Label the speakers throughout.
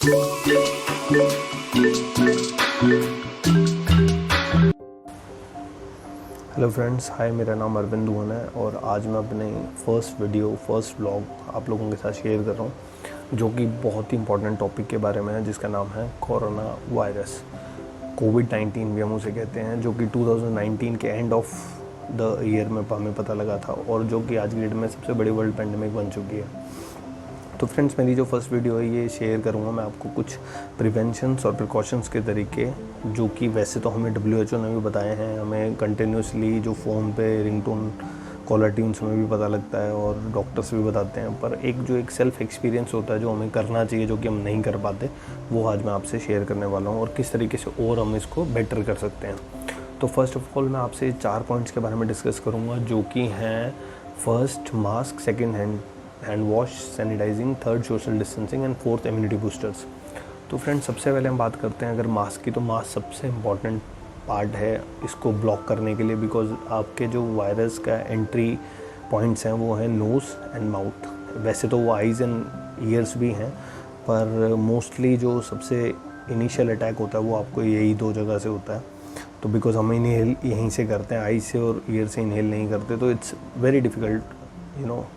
Speaker 1: Hello friends, हाय, मेरा नाम अरविंद दुहन है और आज मैं अपने फर्स्ट व्लॉग आप लोगों के साथ शेयर कर रहा हूँ, जो कि बहुत ही इंपॉर्टेंट टॉपिक के बारे में है, जिसका नाम है कोरोना वायरस। कोविड-19 भी हम उसे कहते हैं, जो कि 2019 के एंड ऑफ द ईयर में हमें पता लगा था और जो कि आज की डेट में सबसे बड़ी वर्ल्ड पैंडेमिक बन चुकी है। तो फ्रेंड्स, मेरी जो फर्स्ट वीडियो है ये शेयर करूँगा मैं आपको कुछ प्रिवेंशंस और प्रिकॉशंस के तरीके, जो कि वैसे तो हमें WHO ने भी बताए हैं, हमें कंटिन्यूसली जो फ़ोन पे रिंगटोन कॉलर ट्यून्स में भी पता लगता है और डॉक्टर्स भी बताते हैं, पर एक सेल्फ एक्सपीरियंस होता है जो हमें करना चाहिए, जो कि हम नहीं कर पाते, वो आज मैं आपसे शेयर करने वाला हूँ और किस तरीके से और हम इसको बेटर कर सकते हैं। तो फर्स्ट ऑफ ऑल मैं आपसे 4 पॉइंट्स के बारे में डिस्कस करूँगा, जो कि हैं first mask, second hand wash, sanitizing, third social distancing and fourth immunity boosters. तो फ्रेंड्स, सबसे पहले हम बात करते हैं अगर मास्क की, तो मास्क सबसे इम्पॉर्टेंट पार्ट है इसको ब्लॉक करने के लिए, बिकॉज आपके जो वायरस का एंट्री पॉइंट्स हैं वो हैं नोज़ एंड माउथ। वैसे तो वो आइज़ एंड ईयर्स भी हैं, पर मोस्टली जो सबसे इनिशियल अटैक होता है वो आपको यही 2 जगह से होता है। तो बिकॉज हम इनहेल यहीं से करते हैं, आइज़ से और ईयर से इनहेल नहीं करते, तो इट्स वेरी डिफ़िकल्ट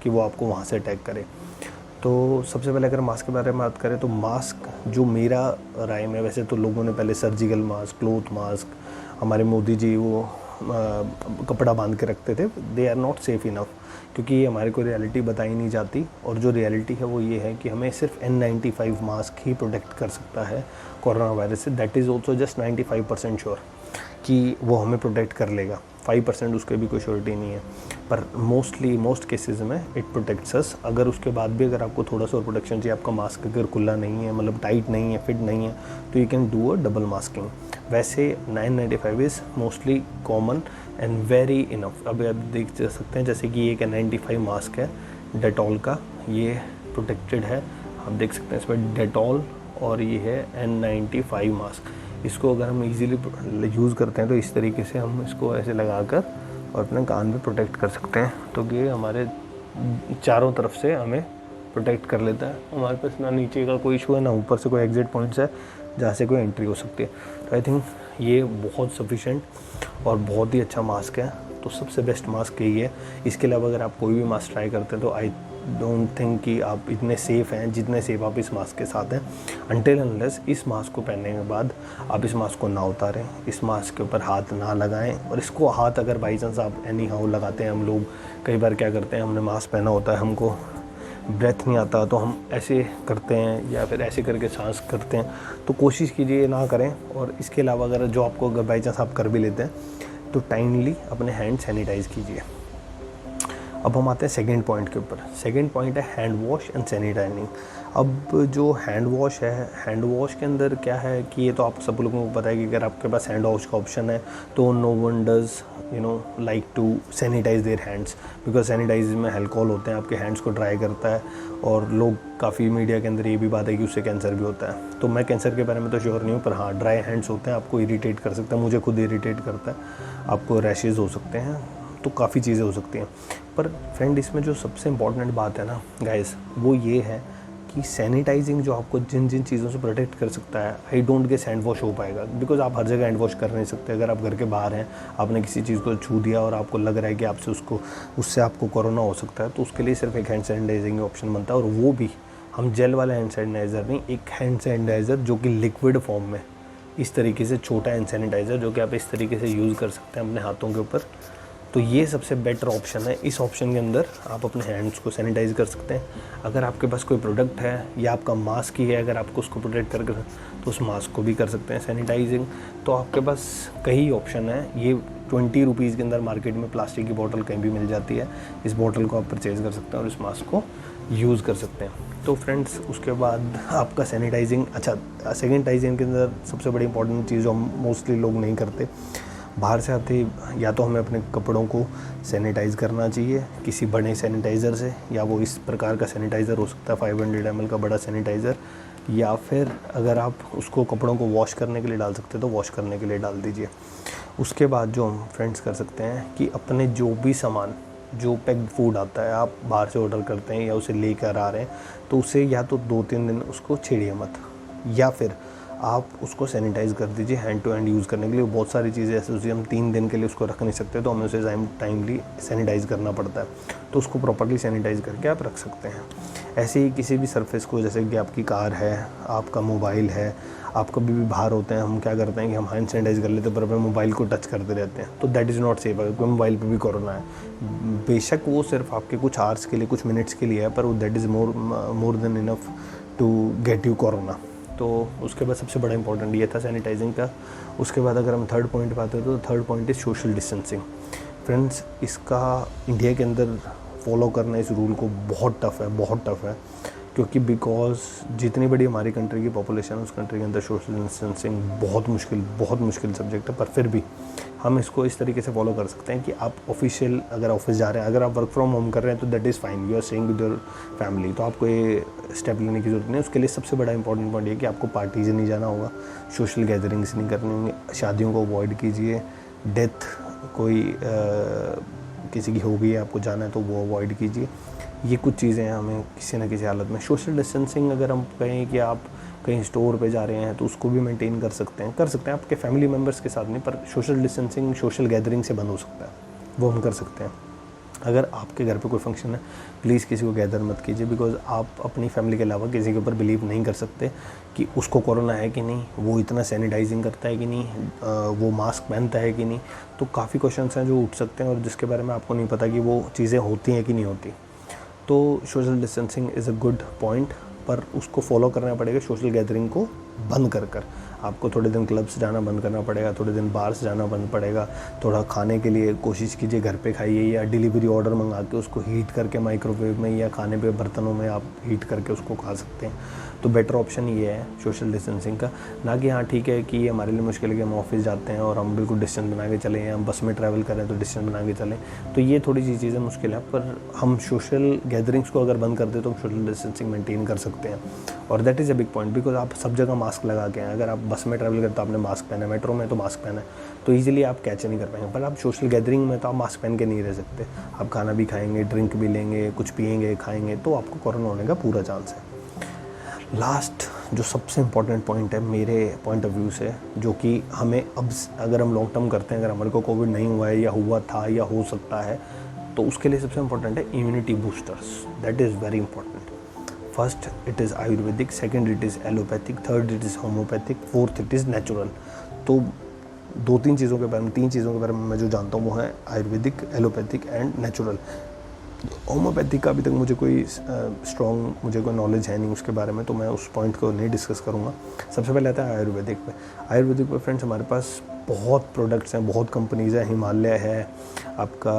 Speaker 1: कि वो आपको वहाँ से अटैक करे। तो सबसे पहले अगर मास्क के बारे में बात करें, तो मास्क जो मेरा राय में, वैसे तो लोगों ने पहले सर्जिकल मास्क, क्लोथ मास्क, हमारे मोदी जी वो कपड़ा बांध के रखते थे, they are not safe enough, क्योंकि ये हमारे को रियलिटी बताई नहीं जाती। और जो रियलिटी है वो ये है कि हमें सिर्फ N95 मास्क ही प्रोटेक्ट कर सकता है कोरोना वायरस से। That is also just 95% sure कि वो हमें प्रोटेक्ट कर लेगा, 5% उसके भी कोई श्योरिटी नहीं है, पर मोस्ट केसेस में इट प्रोटेक्ट्स अस। अगर उसके बाद भी अगर आपको थोड़ा सा और प्रोटेक्शन चाहिए, आपका मास्क अगर खुला नहीं है, मतलब टाइट नहीं है, फिट नहीं है, तो you can do a double masking. वैसे 995 is mostly common and very enough. अभी आप देख सकते हैं, जैसे कि ये एक N95 मास्क है डेटॉल का, ये प्रोटेक्टेड है, आप देख सकते हैं इसमें डेटॉल, और ये है N95 मास्क। इसको अगर हम इजीली यूज़ करते हैं तो इस तरीके से हम इसको ऐसे लगाकर और अपने कान में प्रोटेक्ट कर सकते हैं, तो ये हमारे चारों तरफ से हमें प्रोटेक्ट कर लेता है। हमारे पास ना नीचे का कोई इशू है, ना ऊपर से कोई एग्जिट पॉइंट्स है जहाँ से कोई एंट्री हो सकती है। तो आई थिंक ये बहुत सफिशेंट और बहुत ही अच्छा मास्क है, तो सबसे बेस्ट मास्क यही है। इसके अलावा अगर आप कोई भी मास्क ट्राई करते हैं तो आई डोंट थिंक कि आप इतने सेफ़ हैं जितने सेफ आप इस मास्क के साथ हैं, अनटिल अनलेस इस मास्क को पहनने के बाद आप इस मास्क को ना उतारें, इस मास्क के ऊपर हाथ ना लगाएं। और इसको हाथ अगर बाई चांस आप एनी हाउ लगाते हैं, हम लोग कई बार क्या करते हैं, हमने मास्क पहना होता है, हमको ब्रेथ नहीं आता, तो हम ऐसे करते हैं या फिर ऐसे करके सांस करते हैं, तो कोशिश कीजिए ना करें। और इसके अलावा अगर जो आपको अगर बाई चांस आप कर भी लेते हैं तो टाइमली अपने हैंड सैनिटाइज़ कीजिए। अब हम आते हैं सेकंड पॉइंट के ऊपर। सेकंड पॉइंट है हैंड वॉश एंड सैनिटाइजिंग। अब जो हैंड वॉश है, हैंड वॉश के अंदर क्या है कि ये तो आप सब लोगों को पता है कि अगर आपके पास हैंड वॉश का ऑप्शन है तो no one does like to sanitize their hands, because sanitize में अल्कोहल होते हैं, आपके हैंड्स को ड्राई करता है, और लोग काफ़ी मीडिया के अंदर ये भी बात है कि उससे कैंसर भी होता है। तो मैं कैंसर के बारे में तो श्योर नहीं हूँ, पर हाँ, ड्राई हैंड्स होते हैं, आपको इरीटेट कर सकता है, मुझे खुद इरीटेट करता है, आपको रैशेज़ हो सकते हैं, तो काफ़ी चीज़ें हो सकती हैं। पर फ्रेंड, इसमें जो सबसे इम्पॉर्टेंट बात है ना गाइस, वो ये है कि सैनिटाइजिंग जो आपको जिन जिन चीज़ों से प्रोटेक्ट कर सकता है, I don't guess hand wash हो पाएगा, बिकॉज आप हर जगह हैंड वॉश कर नहीं सकते। अगर आप घर के बाहर हैं, आपने किसी चीज़ को छू दिया और आपको लग रहा है कि उससे आपको कोरोना हो सकता है, तो उसके लिए सिर्फ एक हैंड सैनिटाइजिंग ऑप्शन बनता है, और वो भी हम जेल वाला हैंड सैनिटाइज़र नहीं, एक हैंड सैनिटाइज़र जो कि लिक्विड फॉर्म में, इस तरीके से छोटा हैंड सैनिटाइज़र जो कि आप इस तरीके से यूज़ कर सकते हैं अपने हाथों के ऊपर। तो ये सबसे बेटर ऑप्शन है। इस ऑप्शन के अंदर आप अपने हैंड्स को सैनिटाइज़ कर सकते हैं। अगर आपके पास कोई प्रोडक्ट है या आपका मास्क ही है, अगर आपको उसको प्रोटेक्ट कर तो उस मास्क को भी कर सकते हैं सैनिटाइजिंग। तो आपके पास कई ऑप्शन है। ये 20 रुपीज़ के अंदर मार्केट में प्लास्टिक की बोतल कहीं भी मिल जाती है। इस बोतल को आप परचेज़ कर सकते हैं और इस मास्क को यूज़ कर सकते हैं। तो फ्रेंड्स, उसके बाद आपका सैनिटाइजिंग, अच्छा, सैनिटाइजिंग के अंदर सबसे बड़ी इंपॉर्टेंट चीज़ जो मोस्टली लोग नहीं करते, बाहर से आते या तो हमें अपने कपड़ों को सैनिटाइज़ करना चाहिए किसी बड़े सैनिटाइज़र से, या वो इस प्रकार का सैनिटाइज़र हो सकता है 500 ml का बड़ा सैनिटाइज़र, या फिर अगर आप उसको कपड़ों को वॉश करने के लिए डाल सकते हैं तो वॉश करने के लिए डाल दीजिए। उसके बाद जो हम फ्रेंड्स कर सकते हैं कि अपने जो भी सामान, जो पैक्ड फूड आता है, आप बाहर से ऑर्डर करते हैं या उसे लेकर आ रहे हैं, तो उसे या तो 2-3 दिन उसको छेड़िए मत, या फिर आप उसको सैनिटाइज़ कर दीजिए हैंड टू हैंड यूज़ करने के लिए। बहुत सारी चीज़ें ऐसे होती है, हम 3 दिन के लिए उसको रख नहीं सकते, तो हमें उसे टाइमली सैनिटाइज़ करना पड़ता है, तो उसको प्रॉपर्ली सैनिटाइज़ करके आप रख सकते हैं। ऐसे ही किसी भी सरफेस को, जैसे कि आपकी कार है, आपका मोबाइल है, आप कभी भी बाहर होते हैं, हम क्या करते हैं कि हम हैंड सैनिटाइज़ कर लेते हैं पर अपने मोबाइल को टच करते रहते हैं, तो दैट इज़ नॉट सेफ। अगर मोबाइल पे भी कोरोना है, बेशक वो सिर्फ आपके कुछ आवर्स के लिए, कुछ मिनट्स के लिए है, पर वो that is more than enough to get you corona. तो उसके बाद सबसे बड़ा इंपॉर्टेंट ये था सैनिटाइजिंग का। उसके बाद अगर हम थर्ड पॉइंट पे आते हैं तो third point is social distancing. Friends, इसका इंडिया के अंदर फॉलो करना इस रूल को बहुत टफ़ है, क्योंकि बिकॉज जितनी बड़ी हमारी कंट्री की पॉपुलेशन है, उस कंट्री के अंदर सोशल डिस्टेंसिंग बहुत मुश्किल सब्जेक्ट है। पर फिर भी हम इसको इस तरीके से फॉलो कर सकते हैं कि आप ऑफिशियल अगर ऑफिस जा रहे हैं, अगर आप वर्क फ्रॉम होम कर रहे हैं तो that is fine, you are staying with your family, तो आपको ये स्टेप लेने की ज़रूरत नहीं है। उसके लिए सबसे बड़ा इंपॉर्टेंट पॉइंट ये कि आपको पार्टीज़ नहीं जाना होगा, सोशल गैदरिंग्स नहीं करनी होंगी, शादियों को अवॉइड कीजिए, डेथ कोई किसी की हो गई है, आपको जाना है तो वो अवॉइड कीजिए। ये कुछ चीज़ें हमें किसी न किसी हालत में, सोशल डिस्टेंसिंग अगर हम कहें कि आप कहीं स्टोर पे जा रहे हैं तो उसको भी मेंटेन कर सकते हैं आपके फैमिली मेम्बर्स के साथ नहीं, पर सोशल डिस्टेंसिंग सोशल गैदरिंग से बंद हो सकता है, वो हम कर सकते हैं। अगर आपके घर पे कोई फंक्शन है, प्लीज़ किसी को गैदर मत कीजिए, बिकॉज आप अपनी फैमिली के अलावा किसी के ऊपर बिलीव नहीं कर सकते कि उसको कोरोना है कि नहीं, वो इतना सैनिटाइजिंग करता है कि नहीं, वो मास्क पहनता है कि नहीं। तो काफ़ी क्वेश्चंस हैं जो उठ सकते हैं और जिसके बारे में आपको नहीं पता कि वो चीज़ें होती हैं कि नहीं होती। तो social distancing is a good point, पर उसको फॉलो करना पड़ेगा सोशल गैदरिंग को बंद कर आपको थोड़े दिन क्लब्स जाना बंद करना पड़ेगा, थोड़े दिन बार्स जाना बंद पड़ेगा, थोड़ा खाने के लिए कोशिश कीजिए घर पे खाइए, या डिलीवरी ऑर्डर मंगा के उसको हीट करके माइक्रोवेव में या खाने पे बर्तनों में आप हीट करके उसको खा सकते हैं। तो बेटर ऑप्शन ये है सोशल डिस्टेंसिंग का, ना कि हाँ ठीक है कि ये हमारे लिए मुश्किल है कि हम ऑफिस जाते हैं और हम बिल्कुल डिस्टेंस बना के चलें, या हम बस में ट्रैवल करें तो डिस्टेंस बना के चलें, तो ये थोड़ी सी चीज़ें मुश्किल है। पर हम सोशल गैदरिंग्स को अगर बंद कर दें तो हम सोशल डिस्टेंसिंग मेंटेन कर सकते हैं, और that is a big point, because आप सब जगह मास्क लगा के हैं। अगर आप बस में ट्रैवल करते हो आपने मास्क पहना है, मेट्रो में तो मास्क पहना है, तो ईजिली आप कैच नहीं कर पाएंगे। पर आप सोशल गैदरिंग में तो आप मास्क पहन के नहीं रह सकते, आप खाना भी खाएंगे, ड्रिंक भी लेंगे, कुछ पिएंगे, खाएंगे, तो आपको कोरोना होने का पूरा चांस है। लास्ट जो सबसे इम्पॉर्टेंट पॉइंट है मेरे पॉइंट ऑफ व्यू से, जो कि हमें अब अगर हम लॉन्ग टर्म करते हैं, अगर हमारे को कोविड नहीं हुआ है या हुआ था या हो सकता है, तो उसके लिए सबसे इम्पॉर्टेंट है immunity boosters. That is very important. First it is Ayurvedic, second it is allopathic, third it is homeopathic, fourth it is natural. तो तीन चीज़ों के बारे में मैं जो जानता हूँ वो है Ayurvedic, allopathic and natural. Homeopathic का अभी तक मुझे कोई कोई नॉलेज है नहीं उसके बारे में, तो मैं उस पॉइंट को नहीं डिस्कस करूँगा। सबसे पहले आता है आयुर्वेदिक पे फ्रेंड्स हमारे पास बहुत प्रोडक्ट्स हैं, बहुत कंपनीज़ हैं। हिमालय है, आपका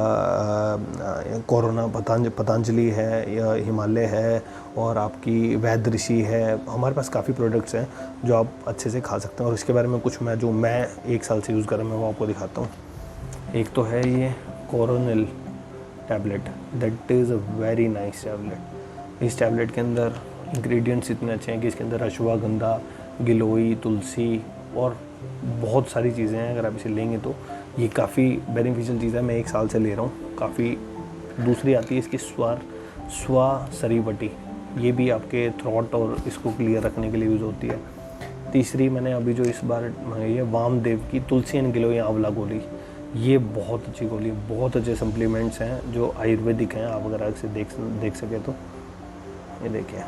Speaker 1: कोरोना पतंजलि है, या हिमालय है, और आपकी वैद्य ऋषि है। हमारे पास काफ़ी प्रोडक्ट्स हैं जो आप अच्छे से खा सकते हैं, और इसके बारे में कुछ मैं 1 साल से यूज़ कर रहा हूँ, मैं वो आपको दिखाता हूँ। एक तो है ये Coronil tablet, that is a very Nise tablet. इस टैबलेट के अंदर इंग्रेडिएंट्स इतने अच्छे हैं कि इसके अंदर अश्वगंधा, गिलोई, तुलसी और बहुत सारी चीज़ें हैं। अगर आप इसे लेंगे तो ये काफ़ी बेनिफिशियल चीज़ है, मैं 1 साल से ले रहा हूँ काफ़ी। दूसरी आती है इसकी स्वासरीवटी, ये भी आपके थ्रॉट और इसको क्लियर रखने के लिए यूज़ होती है। तीसरी मैंने अभी जो इस बार मंगाई है वामदेव की तुलसी एंड गिलोई आंवला गोली, ये बहुत अच्छी गोली है। बहुत अच्छे सप्लीमेंट्स हैं जो आयुर्वेदिक हैं, आप अगर आगे से देख सके तो ये देखिए,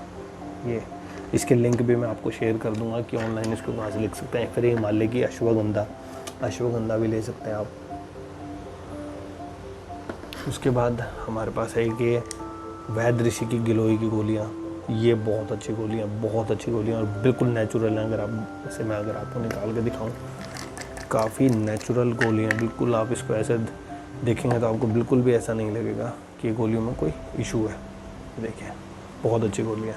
Speaker 1: ये इसके लिंक भी मैं आपको शेयर कर दूंगा कि ऑनलाइन इसको कहाँ से लिख सकते हैं। फिर हिमालय की अश्वगंधा भी ले सकते हैं आप। उसके बाद हमारे पास है कि वैद्य ऋषि की गिलोई की गोलियाँ, ये बहुत अच्छी गोलियाँ और बिल्कुल नेचुरल हैं। अगर आपको निकाल के दिखाऊं, काफ़ी नेचुरल गोलियाँ, बिल्कुल आप इसको ऐसे देखेंगे तो आपको बिल्कुल भी ऐसा नहीं लगेगा कि गोलियों में कोई इशू है। देखिए बहुत अच्छी गोलियाँ।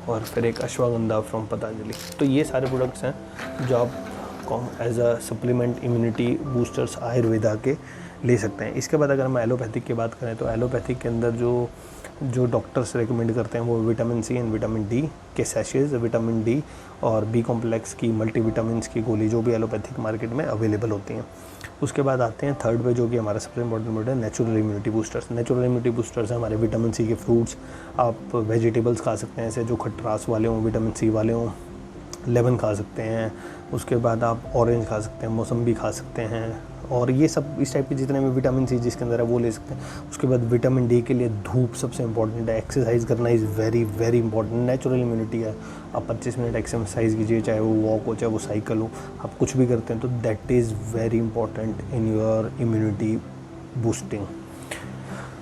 Speaker 1: और फिर एक अश्वगंधा फ्रॉम पतंजलि। तो ये सारे प्रोडक्ट्स हैं जो आप as a supplement immunity boosters Ayurveda के ले सकते हैं। इसके बाद अगर हम एलोपैथिक की बात करें तो एलोपैथिक के अंदर जो डॉक्टर्स रेकमेंड करते हैं वो vitamin C and vitamin D के सैशेज़, विटामिन डी और बी कॉम्प्लेक्स की मल्टीविटामिन्स की गोली जो भी एलोपैथिक मार्केट में अवेलेबल होती हैं। उसके बाद आते हैं थर्ड पे, जो कि हमारा सबसे इंपॉर्टेंट वर्ड है, natural immunity boosters. Natural immunity boosters हैं हमारे विटामिन सी के फ्रूट्स, आप वेजिटेबल्स खा सकते हैं ऐसे जो खट्रास वाले हों, विटामिन सी वाले हों, लेमन खा सकते हैं। उसके बाद आप ऑरेंज खा सकते हैं, मौसम्बी खा सकते हैं, और ये सब इस टाइप के जितने में विटामिन सी जिसके अंदर है वो ले सकते हैं। उसके बाद विटामिन डी के लिए धूप सबसे इंपॉर्टेंट है। एक्सरसाइज करना is very very important. Natural immunity है, आप 25 मिनट एक्सरसाइज कीजिए, चाहे वो वॉक हो चाहे वो साइकिल हो, आप कुछ भी करते हैं तो that is very important in your immunity boosting.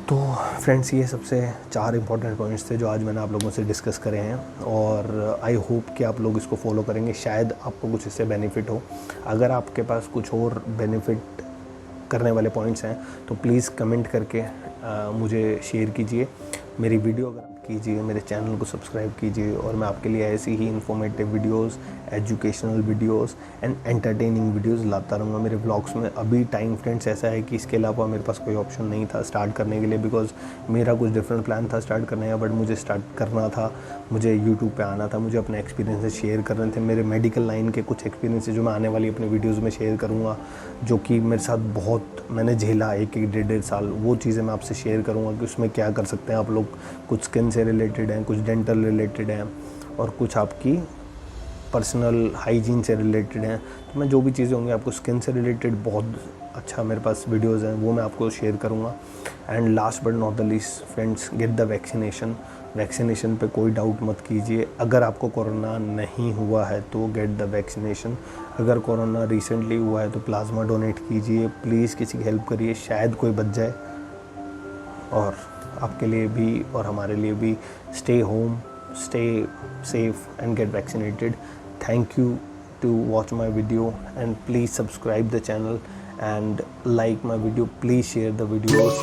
Speaker 1: तो फ्रेंड्स, ये सबसे 4 इंपॉर्टेंट पॉइंट्स थे जो आज मैंने आप लोगों से डिस्कस करे हैं, और आई होप कि आप लोग इसको फॉलो करेंगे, शायद आपको कुछ इससे बेनिफिट हो। अगर आपके पास कुछ और बेनिफिट करने वाले पॉइंट्स हैं तो प्लीज़ कमेंट करके मुझे शेयर कीजिए। मेरी वीडियो अगर कीजिए, मेरे चैनल को सब्सक्राइब कीजिए, और मैं आपके लिए ऐसी ही informative videos, educational videos and entertaining videos लाता रहूँगा मेरे ब्लॉग्स में। अभी टाइम फ्रेंड्स ऐसा है कि इसके अलावा मेरे पास कोई ऑप्शन नहीं था स्टार्ट करने के लिए, बिकॉज मेरा कुछ डिफरेंट प्लान था स्टार्ट करने का, बट मुझे स्टार्ट करना था, मुझे यूट्यूब पे आना था, मुझे अपने एक्सपीरियंसेस शेयर करने थे, मेरे मेडिकल लाइन के कुछ एक्सपीरियंसेस जो मैं आने वाली अपने वीडियोज़ में शेयर करूँगा, जो कि मेरे साथ बहुत मैंने झेला 1-1.5 साल, वो चीज़ें मैं आपसे शेयर करूँगा कि उसमें क्या कर सकते हैं आप लोग। कुछ स्किन से रिलेटेड हैं, कुछ डेंटल रिलेटेड हैं, और कुछ आपकी पर्सनल हाइजीन से रिलेटेड हैं। तो मैं जो भी चीज़ें होंगी आपको स्किन से रिलेटेड बहुत अच्छा मेरे पास वीडियोज़ हैं, वो मैं आपको शेयर करूँगा। And last but not the least friends, get the vaccination. Vaccination पे कोई डाउट मत कीजिए। अगर आपको कोरोना नहीं हुआ है तो गेट द वैक्सीनेशन। अगर कोरोना रिसेंटली हुआ है तो प्लाज्मा डोनेट कीजिए, प्लीज़ किसी की हेल्प करिए, शायद कोई बच जाए। और आपके लिए भी और हमारे लिए भी, stay home, stay safe and get vaccinated. Thank you to watch my video, and please subscribe the channel and like my video. Please share the videos.